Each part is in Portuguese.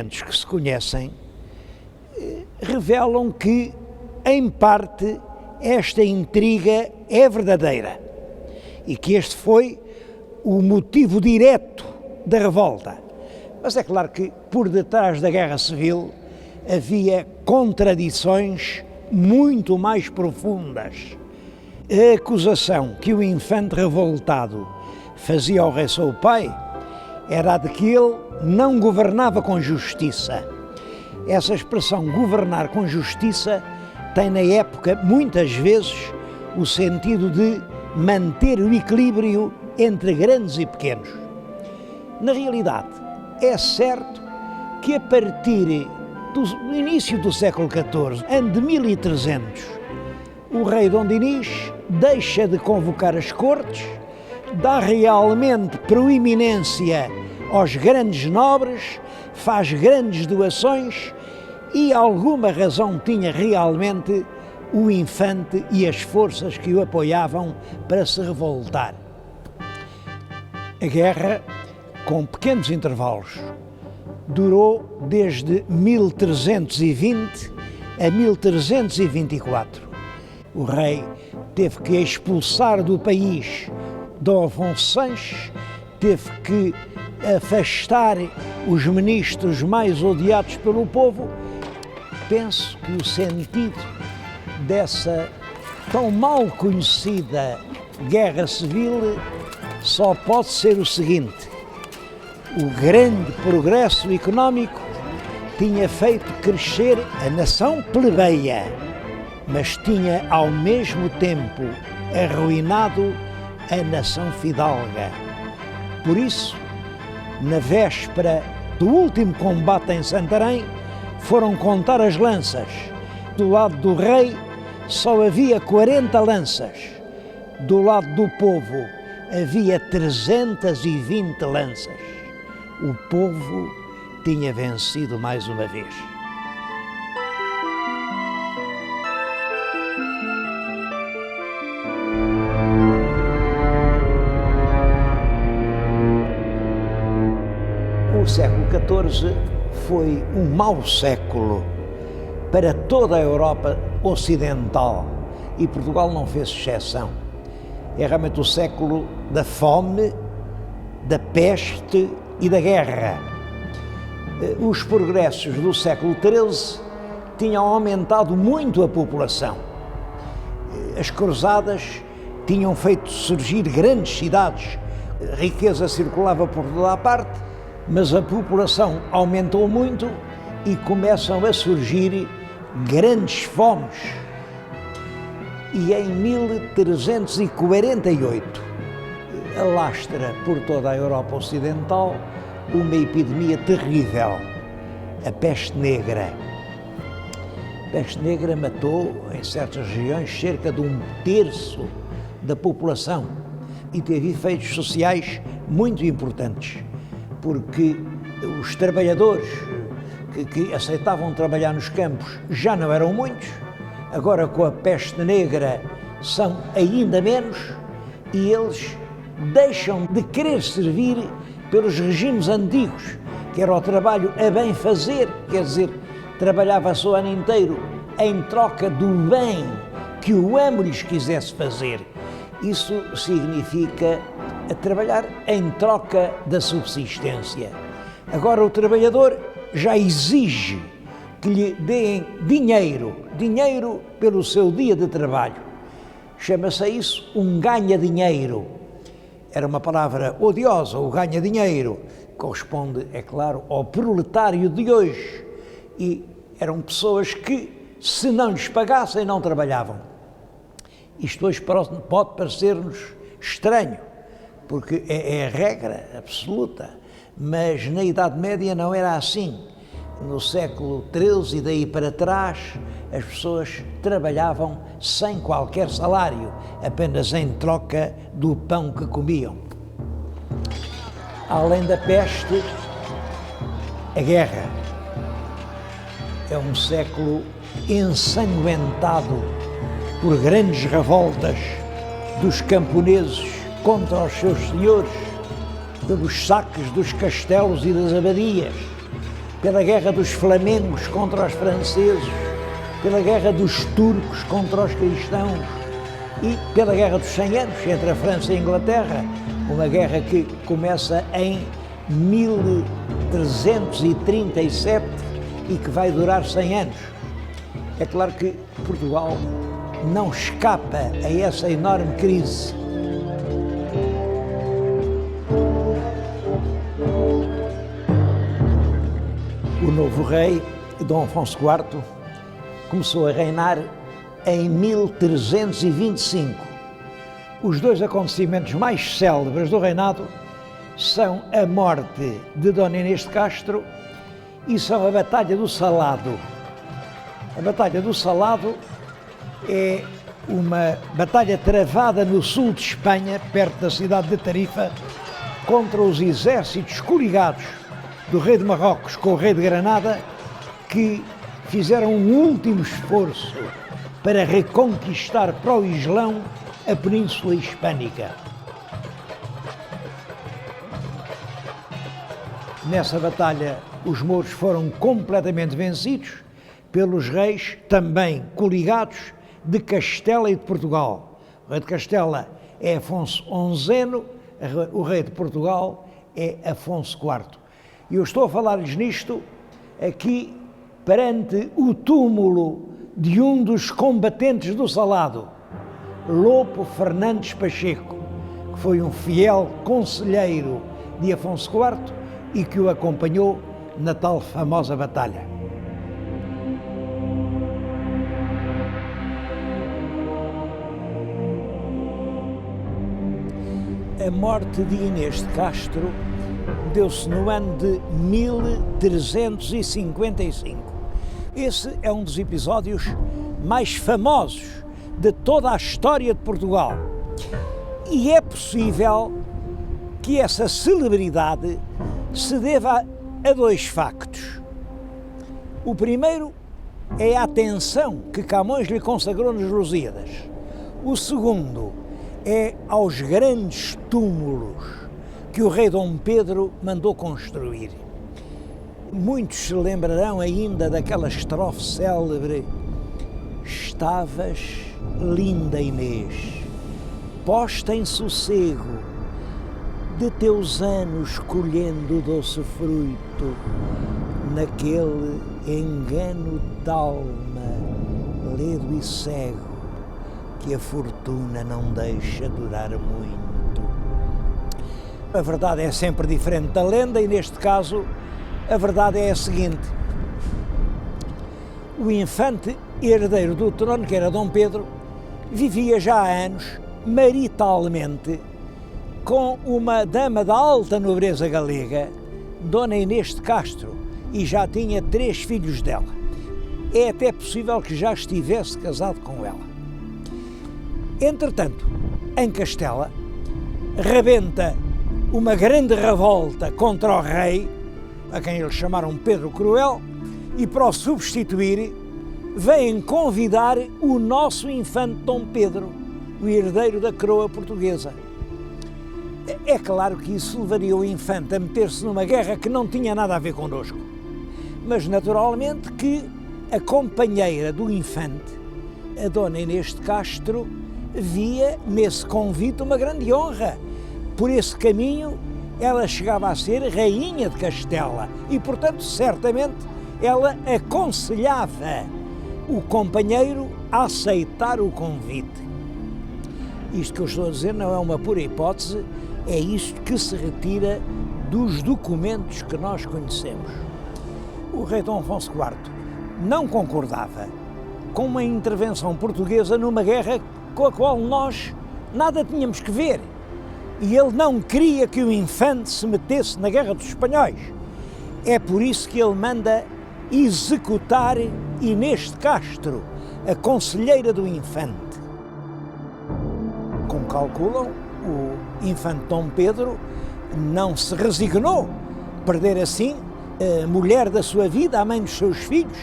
que se conhecem revelam que, em parte, esta intriga é verdadeira e que este foi o motivo direto da revolta. Mas é claro que, por detrás da Guerra Civil, havia contradições muito mais profundas. A acusação que o infante revoltado fazia ao rei seu pai era a de que ele não governava com justiça. Essa expressão governar com justiça tem na época muitas vezes o sentido de manter o equilíbrio entre grandes e pequenos. Na realidade, é certo que a partir do início do século XIV, ano de 1300, o rei Dom Dinis deixa de convocar as cortes, dá realmente proeminência aos grandes nobres, faz grandes doações e alguma razão tinha realmente o infante e as forças que o apoiavam para se revoltar. A guerra, com pequenos intervalos, durou desde 1320 a 1324. O rei teve que expulsar do país Dom Afonso Sanches, teve que afastar os ministros mais odiados pelo povo. Penso que o sentido dessa tão mal conhecida guerra civil só pode ser o seguinte: o grande progresso económico tinha feito crescer a nação plebeia, mas tinha ao mesmo tempo arruinado a nação fidalga. Por isso, na véspera do último combate em Santarém, foram contar as lanças. Do lado do rei só havia 40 lanças. Do lado do povo havia 320 lanças. O povo tinha vencido mais uma vez. O século XIV foi um mau século para toda a Europa ocidental e Portugal não fez exceção. É realmente o século da fome, da peste e da guerra. Os progressos do século XIII tinham aumentado muito a população. As cruzadas tinham feito surgir grandes cidades, a riqueza circulava por toda a parte, mas a população aumentou muito e começam a surgir grandes fomes. E em 1348 alastra por toda a Europa Ocidental uma epidemia terrível, a peste negra. A peste negra matou, em certas regiões, cerca de 1/3 da população e teve efeitos sociais muito importantes, porque os trabalhadores que aceitavam trabalhar nos campos já não eram muitos, agora com a peste negra são ainda menos e eles deixam de querer servir pelos regimes antigos, que era o trabalho a bem fazer, quer dizer, trabalhava-se o ano inteiro em troca do bem que o amo lhes quisesse fazer. Isso significa trabalhar em troca da subsistência. Agora o trabalhador já exige que lhe deem dinheiro pelo seu dia de trabalho. Chama-se a isso um ganha-dinheiro. Era uma palavra odiosa, o ganha-dinheiro. Corresponde, é claro, ao proletário de hoje. E eram pessoas que, se não lhes pagassem, não trabalhavam. Isto hoje pode parecer-nos estranho, porque é a regra absoluta, mas na Idade Média não era assim. No século XIII e daí para trás, as pessoas trabalhavam sem qualquer salário, apenas em troca do pão que comiam. Além da peste, a guerra. É um século ensanguentado por grandes revoltas dos camponeses contra os seus senhores, pelos saques dos castelos e das abadias, pela guerra dos flamengos contra os franceses, pela guerra dos turcos contra os cristãos e pela guerra dos 100 anos entre a França e a Inglaterra, uma guerra que começa em 1337 e que vai durar 100 anos. É claro que Portugal não escapa a essa enorme crise. O novo rei, Dom Afonso IV, começou a reinar em 1325. Os dois acontecimentos mais célebres do reinado são a morte de Dona Inês de Castro e são a Batalha do Salado. A Batalha do Salado é uma batalha travada no sul de Espanha, perto da cidade de Tarifa, contra os exércitos coligados do rei de Marrocos com o rei de Granada, que fizeram um último esforço para reconquistar para o Islão a Península Hispânica. Nessa batalha, os mouros foram completamente vencidos pelos reis, também coligados, de Castela e de Portugal. O rei de Castela é Afonso XI, o rei de Portugal é Afonso IV. E eu estou a falar-lhes nisto aqui perante o túmulo de um dos combatentes do Salado, Lopo Fernandes Pacheco, que foi um fiel conselheiro de Afonso IV e que o acompanhou na tal famosa batalha. A morte de Inês de Castro deu-se no ano de 1355. Esse é um dos episódios mais famosos de toda a história de Portugal. E é possível que essa celebridade se deva a dois factos. O primeiro é a atenção que Camões lhe consagrou nos Lusíadas. O segundo é aos grandes túmulos que o rei Dom Pedro mandou construir. Muitos se lembrarão ainda daquela estrofe célebre: estavas, linda Inês, posta em sossego, de teus anos colhendo o doce fruto, naquele engano d'alma, ledo e cego, que a fortuna não deixa durar muito. A verdade é sempre diferente da lenda e, neste caso, a verdade é a seguinte: o infante herdeiro do trono, que era Dom Pedro, vivia já há anos maritalmente com uma dama da alta nobreza galega, Dona Inês de Castro, e já tinha 3 filhos dela. É até possível que já estivesse casado com ela. Entretanto, em Castela, rebenta uma grande revolta contra o rei, a quem eles chamaram Pedro Cruel, e para o substituir, vêm convidar o nosso infante Dom Pedro, o herdeiro da coroa portuguesa. É claro que isso levaria o infante a meter-se numa guerra que não tinha nada a ver connosco, mas naturalmente que a companheira do infante, a Dona Inês de Castro, via nesse convite uma grande honra. Por esse caminho, ela chegava a ser rainha de Castela e, portanto, certamente, ela aconselhava o companheiro a aceitar o convite. Isto que eu estou a dizer não é uma pura hipótese, é isto que se retira dos documentos que nós conhecemos. O rei Dom Afonso IV não concordava com uma intervenção portuguesa numa guerra com a qual nós nada tínhamos que ver. E ele não queria que o infante se metesse na guerra dos espanhóis. É por isso que ele manda executar Inês de Castro, a conselheira do infante. Como calculam, o infante Dom Pedro não se resignou a perder assim a mulher da sua vida, a mãe dos seus filhos.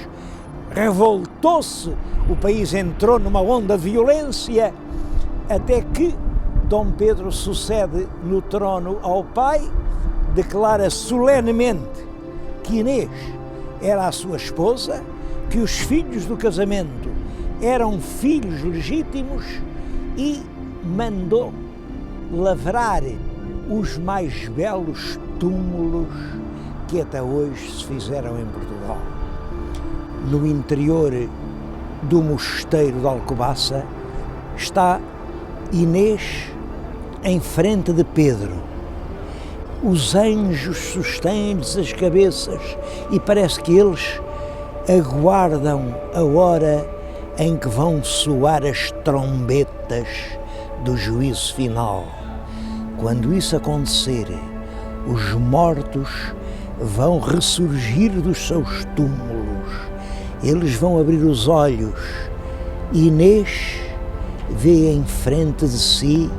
Revoltou-se, o país entrou numa onda de violência, até que Dom Pedro sucede no trono ao pai, declara solenemente que Inês era a sua esposa, que os filhos do casamento eram filhos legítimos e mandou lavrar os mais belos túmulos que até hoje se fizeram em Portugal. No interior do mosteiro de Alcobaça está Inês em frente de Pedro. Os anjos sustêm-lhes as cabeças e parece que eles aguardam a hora em que vão soar as trombetas do juízo final. Quando isso acontecer, os mortos vão ressurgir dos seus túmulos, eles vão abrir os olhos. Inês vê em frente de si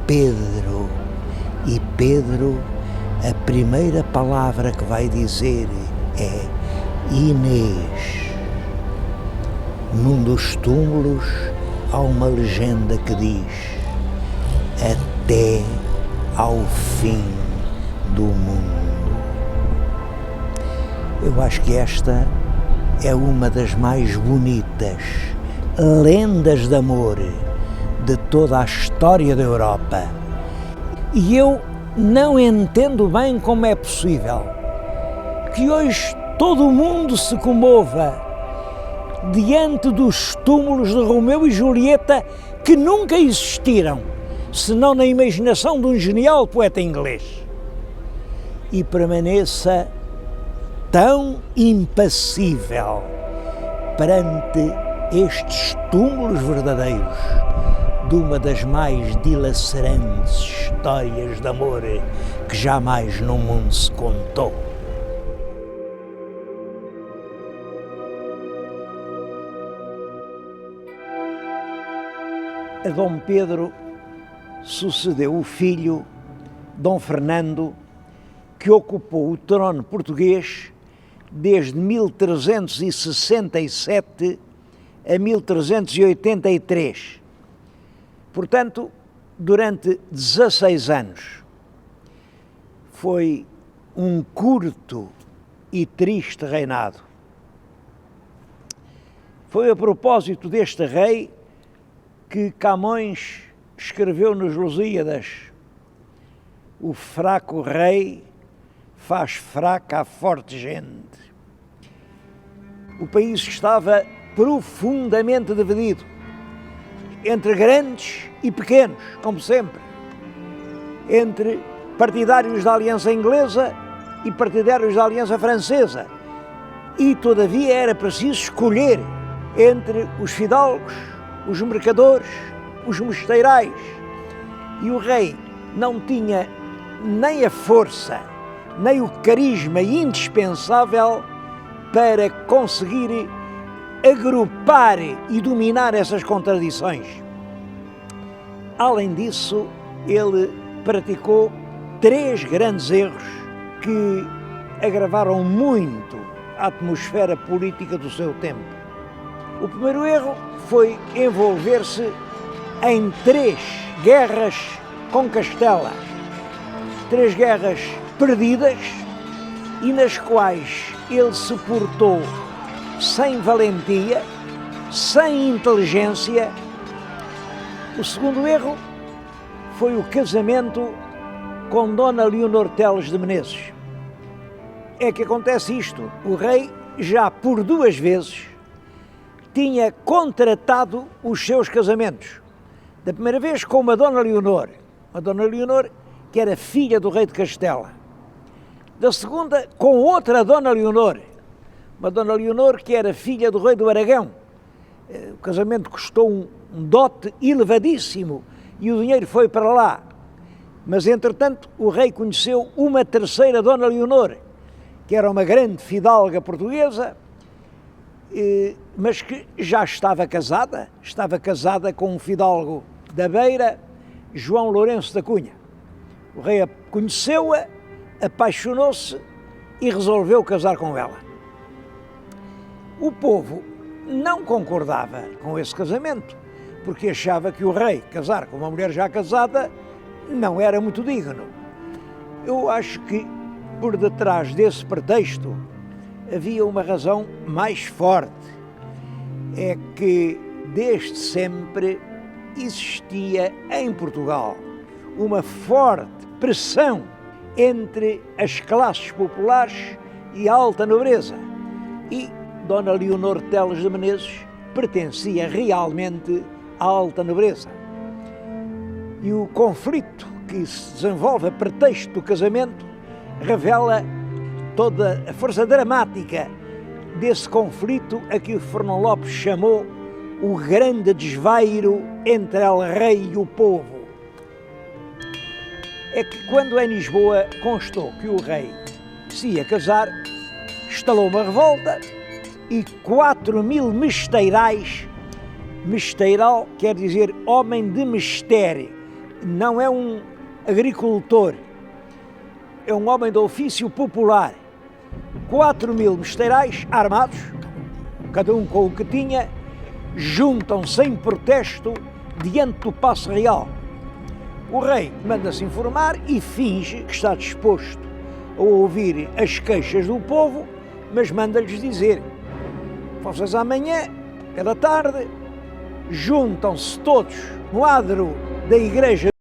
Pedro, e Pedro, a primeira palavra que vai dizer é Inês. Num dos túmulos há uma legenda que diz: até ao fim do mundo. Eu acho que esta é uma das mais bonitas lendas de amor de toda a história da Europa. E eu não entendo bem como é possível que hoje todo o mundo se comova diante dos túmulos de Romeu e Julieta, que nunca existiram, senão na imaginação de um genial poeta inglês, e permaneça tão impassível perante estes túmulos verdadeiros de uma das mais dilacerantes histórias de amor que jamais no mundo se contou. A Dom Pedro sucedeu o filho, Dom Fernando, que ocupou o trono português desde 1367 a 1383. Portanto, durante 16 anos. Foi um curto e triste reinado. Foi a propósito deste rei que Camões escreveu nos Lusíadas: o fraco rei faz fraca a forte gente. O país estava profundamente dividido entre grandes e pequenos, como sempre, entre partidários da Aliança Inglesa e partidários da Aliança Francesa, e todavia era preciso escolher entre os fidalgos, os mercadores, os mosteirais, e o rei não tinha nem a força, nem o carisma indispensável para conseguir agrupar e dominar essas contradições. Além disso, ele praticou 3 grandes erros que agravaram muito a atmosfera política do seu tempo. O primeiro erro foi envolver-se em 3 guerras com Castela, 3 guerras perdidas e nas quais ele se portou sem valentia, sem inteligência. O segundo erro foi o casamento com Dona Leonor Teles de Menezes. É que acontece isto: o rei já por 2 vezes tinha contratado os seus casamentos. Da primeira vez com uma Dona Leonor que era filha do rei de Castela. Da segunda com outra Dona Leonor, uma Dona Leonor que era filha do rei do Aragão. O casamento custou um dote elevadíssimo e o dinheiro foi para lá. Mas, entretanto, o rei conheceu uma terceira Dona Leonor, que era uma grande fidalga portuguesa, mas que já estava casada com um fidalgo da Beira, João Lourenço da Cunha. O rei conheceu-a, apaixonou-se e resolveu casar com ela. O povo não concordava com esse casamento, porque achava que o rei casar com uma mulher já casada não era muito digno. Eu acho que por detrás desse pretexto havia uma razão mais forte, é que desde sempre existia em Portugal uma forte pressão entre as classes populares e a alta nobreza. E Dona Leonor Teles de Menezes pertencia realmente à alta nobreza. E o conflito que se desenvolve a pretexto do casamento revela toda a força dramática desse conflito a que o Fernão Lopes chamou o grande desvairo entre el rei e o povo. É que quando em Lisboa constou que o rei se ia casar, instalou uma revolta e 4.000 mesteirais, mesteiral quer dizer homem de mistério, não é um agricultor, é um homem de ofício popular. 4.000 mesteirais armados, cada um com o que tinha, juntam-se em protesto diante do Paço Real. O rei manda-se informar e finge que está disposto a ouvir as queixas do povo, mas manda-lhes dizer: vocês amanhã, pela tarde, juntam-se todos no adro da igreja